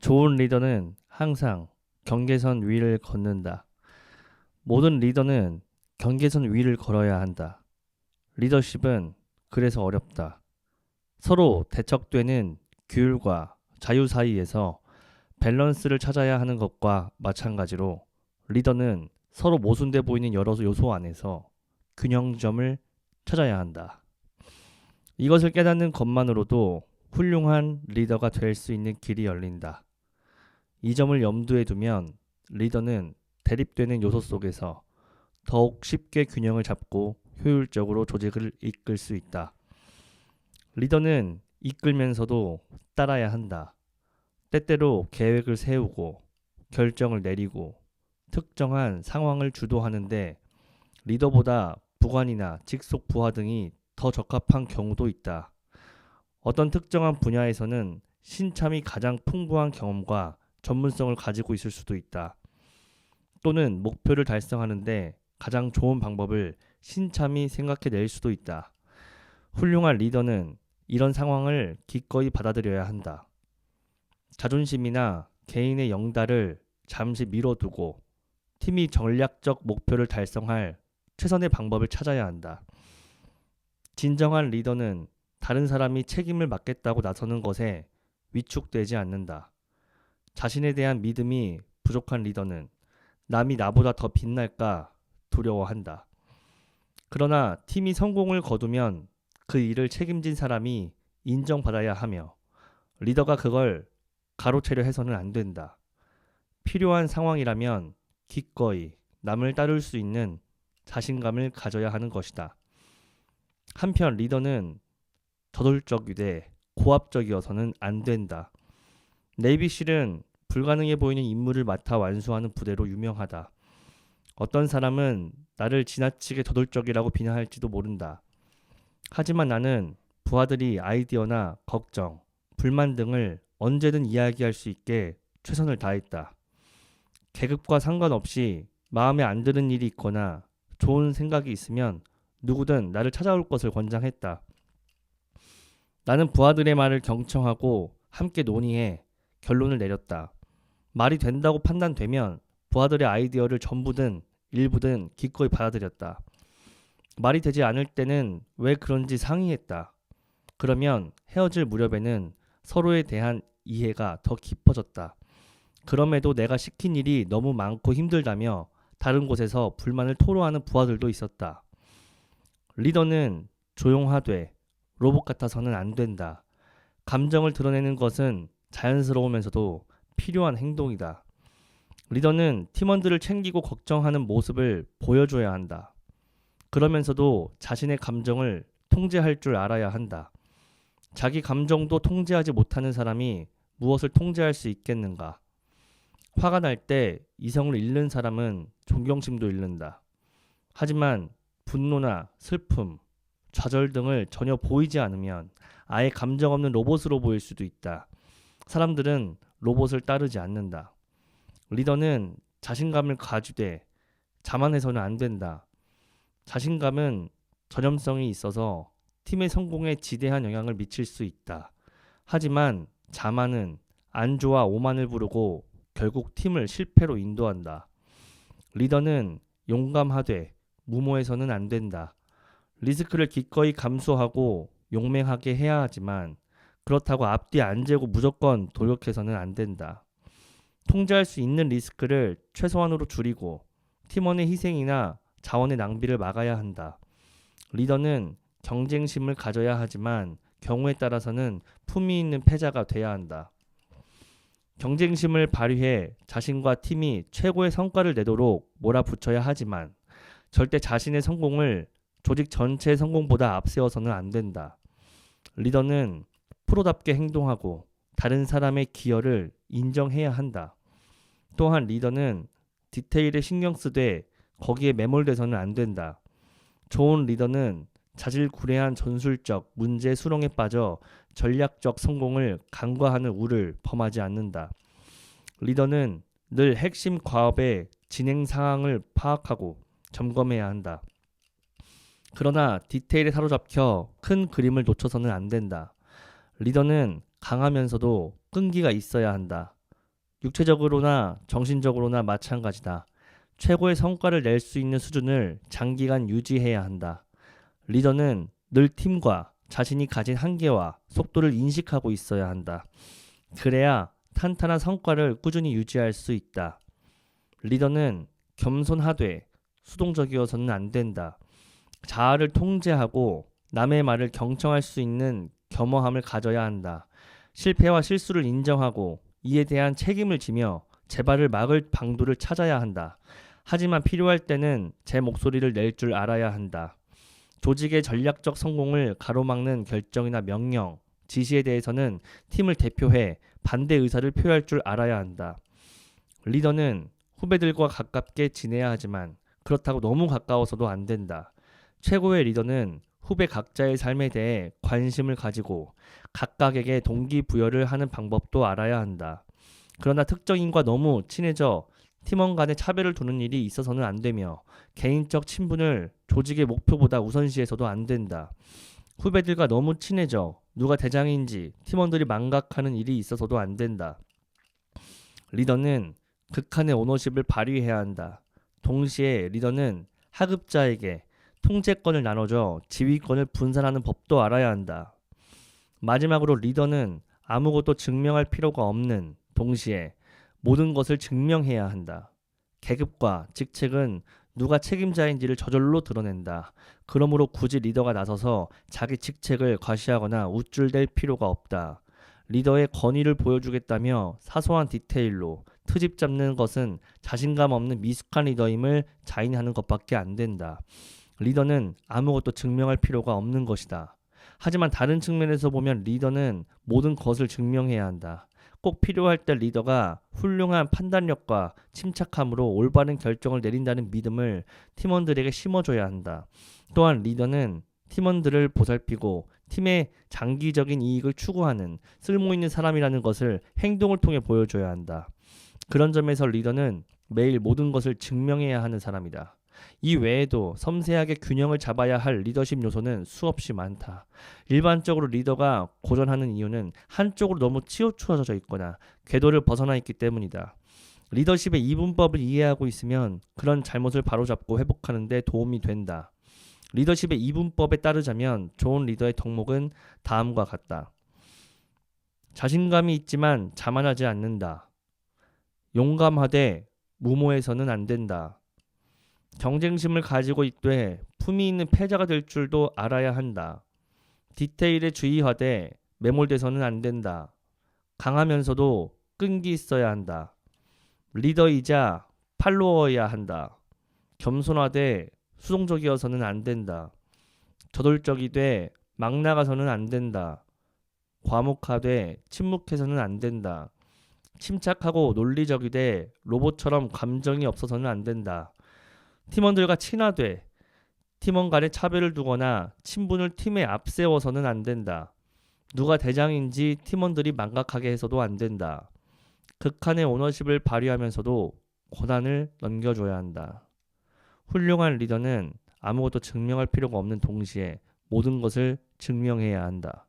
좋은 리더는 항상 경계선 위를 걷는다. 모든 리더는 경계선 위를 걸어야 한다. 리더십은 그래서 어렵다. 서로 대척되는 규율과 자유 사이에서 밸런스를 찾아야 하는 것과 마찬가지로 리더는 서로 모순돼 보이는 여러 요소 안에서 균형점을 찾아야 한다. 이것을 깨닫는 것만으로도 훌륭한 리더가 될 수 있는 길이 열린다. 이 점을 염두에 두면 리더는 대립되는 요소 속에서 더욱 쉽게 균형을 잡고 효율적으로 조직을 이끌 수 있다. 리더는 이끌면서도 따라야 한다. 때때로 계획을 세우고 결정을 내리고 특정한 상황을 주도하는데 리더보다 부관이나 직속 부하 등이 더 적합한 경우도 있다. 어떤 특정한 분야에서는 신참이 가장 풍부한 경험과 전문성을 가지고 있을 수도 있다. 또는 목표를 달성하는데 가장 좋은 방법을 신참이 생각해낼 수도 있다. 훌륭한 리더는 이런 상황을 기꺼이 받아들여야 한다. 자존심이나 개인의 영달을 잠시 미뤄두고 팀이 전략적 목표를 달성할 최선의 방법을 찾아야 한다. 진정한 리더는 다른 사람이 책임을 맡겠다고 나서는 것에 위축되지 않는다. 자신에 대한 믿음이 부족한 리더는 남이 나보다 더 빛날까 두려워한다. 그러나 팀이 성공을 거두면 그 일을 책임진 사람이 인정받아야 하며 리더가 그걸 가로채려 해서는 안 된다. 필요한 상황이라면 기꺼이 남을 따를 수 있는 자신감을 가져야 하는 것이다. 한편 리더는 저돌적이되 고압적이어서는 안 된다. 네이비실은 불가능해 보이는 임무를 맡아 완수하는 부대로 유명하다. 어떤 사람은 나를 지나치게 저돌적이라고 비난할지도 모른다. 하지만 나는 부하들이 아이디어나 걱정, 불만 등을 언제든 이야기할 수 있게 최선을 다했다. 계급과 상관없이 마음에 안 드는 일이 있거나 좋은 생각이 있으면 누구든 나를 찾아올 것을 권장했다. 나는 부하들의 말을 경청하고 함께 논의해 결론을 내렸다. 말이 된다고 판단되면 부하들의 아이디어를 전부든 일부든 기꺼이 받아들였다. 말이 되지 않을 때는 왜 그런지 상의했다. 그러면 헤어질 무렵에는 서로에 대한 이해가 더 깊어졌다. 그럼에도 내가 시킨 일이 너무 많고 힘들다며 다른 곳에서 불만을 토로하는 부하들도 있었다. 리더는 조용하되 로봇 같아서는 안 된다. 감정을 드러내는 것은 자연스러우면서도 필요한 행동이다. 리더는 팀원들을 챙기고 걱정하는 모습을 보여줘야 한다. 그러면서도 자신의 감정을 통제할 줄 알아야 한다. 자기 감정도 통제하지 못하는 사람이 무엇을 통제할 수 있겠는가? 화가 날 때 이성을 잃는 사람은 존경심도 잃는다. 하지만 분노나 슬픔, 좌절 등을 전혀 보이지 않으면 아예 감정 없는 로봇으로 보일 수도 있다. 사람들은 로봇을 따르지 않는다. 리더는 자신감을 가지되 자만해서는 안 된다. 자신감은 전염성이 있어서 팀의 성공에 지대한 영향을 미칠 수 있다. 하지만 자만은 안주와 오만을 부르고 결국 팀을 실패로 인도한다. 리더는 용감하되 무모해서는 안 된다. 리스크를 기꺼이 감수하고 용맹하게 해야 하지만 그렇다고 앞뒤 안 재고 무조건 돌격해서는 안 된다. 통제할 수 있는 리스크를 최소한으로 줄이고 팀원의 희생이나 자원의 낭비를 막아야 한다. 리더는 경쟁심을 가져야 하지만 경우에 따라서는 품위 있는 패자가 돼야 한다. 경쟁심을 발휘해 자신과 팀이 최고의 성과를 내도록 몰아붙여야 하지만 절대 자신의 성공을 조직 전체의 성공보다 앞세워서는 안 된다. 리더는 프로답게 행동하고 다른 사람의 기여를 인정해야 한다. 또한 리더는 디테일에 신경 쓰되 거기에 매몰돼서는 안 된다. 좋은 리더는 자질구레한 전술적 문제 수렁에 빠져 전략적 성공을 간과하는 우를 범하지 않는다. 리더는 늘 핵심 과업의 진행 상황을 파악하고 점검해야 한다. 그러나 디테일에 사로잡혀 큰 그림을 놓쳐서는 안 된다. 리더는 강하면서도 끈기가 있어야 한다. 육체적으로나 정신적으로나 마찬가지다. 최고의 성과를 낼 수 있는 수준을 장기간 유지해야 한다. 리더는 늘 팀과 자신이 가진 한계와 속도를 인식하고 있어야 한다. 그래야 탄탄한 성과를 꾸준히 유지할 수 있다. 리더는 겸손하되 수동적이어서는 안 된다. 자아를 통제하고 남의 말을 경청할 수 있는 겸허함을 가져야 한다. 실패와 실수를 인정하고 이에 대한 책임을 지며 재발을 막을 방도를 찾아야 한다. 하지만 필요할 때는 제 목소리를 낼 줄 알아야 한다. 조직의 전략적 성공을 가로막는 결정이나 명령, 지시에 대해서는 팀을 대표해 반대 의사를 표할 줄 알아야 한다. 리더는 후배들과 가깝게 지내야 하지만 그렇다고 너무 가까워서도 안 된다. 최고의 리더는 후배 각자의 삶에 대해 관심을 가지고 각각에게 동기부여를 하는 방법도 알아야 한다. 그러나 특정인과 너무 친해져 팀원 간의 차별을 두는 일이 있어서는 안 되며 개인적 친분을 조직의 목표보다 우선시해서도 안 된다. 후배들과 너무 친해져 누가 대장인지 팀원들이 망각하는 일이 있어서도 안 된다. 리더는 극한의 오너십을 발휘해야 한다. 동시에 리더는 하급자에게 통제권을 나눠줘 지휘권을 분산하는 법도 알아야 한다. 마지막으로 리더는 아무것도 증명할 필요가 없는 동시에 모든 것을 증명해야 한다. 계급과 직책은 누가 책임자인지를 저절로 드러낸다. 그러므로 굳이 리더가 나서서 자기 직책을 과시하거나 우쭐댈 필요가 없다. 리더의 권위를 보여주겠다며 사소한 디테일로 트집 잡는 것은 자신감 없는 미숙한 리더임을 자인하는 것밖에 안 된다. 리더는 아무것도 증명할 필요가 없는 것이다. 하지만 다른 측면에서 보면 리더는 모든 것을 증명해야 한다. 꼭 필요할 때 리더가 훌륭한 판단력과 침착함으로 올바른 결정을 내린다는 믿음을 팀원들에게 심어줘야 한다. 또한 리더는 팀원들을 보살피고 팀의 장기적인 이익을 추구하는 쓸모있는 사람이라는 것을 행동을 통해 보여줘야 한다. 그런 점에서 리더는 매일 모든 것을 증명해야 하는 사람이다. 이 외에도 섬세하게 균형을 잡아야 할 리더십 요소는 수없이 많다. 일반적으로 리더가 고전하는 이유는 한쪽으로 너무 치우쳐져 있거나 궤도를 벗어나 있기 때문이다. 리더십의 이분법을 이해하고 있으면 그런 잘못을 바로잡고 회복하는 데 도움이 된다. 리더십의 이분법에 따르자면 좋은 리더의 덕목은 다음과 같다. 자신감이 있지만 자만하지 않는다. 용감하되 무모해서는 안 된다. 경쟁심을 가지고 있되 품위 있는 패자가 될 줄도 알아야 한다. 디테일에 주의하되 매몰돼서는 안 된다. 강하면서도 끈기 있어야 한다. 리더이자 팔로워여야 한다. 겸손하되 수동적이어서는 안 된다. 저돌적이되 막 나가서는 안 된다. 과묵하되 침묵해서는 안 된다. 침착하고 논리적이되 로봇처럼 감정이 없어서는 안 된다. 팀원들과 친하되 팀원 간의 차별을 두거나 친분을 팀에 앞세워서는 안 된다. 누가 대장인지 팀원들이 망각하게 해서도 안 된다. 극한의 오너십을 발휘하면서도 권한을 넘겨줘야 한다. 훌륭한 리더는 아무것도 증명할 필요가 없는 동시에 모든 것을 증명해야 한다.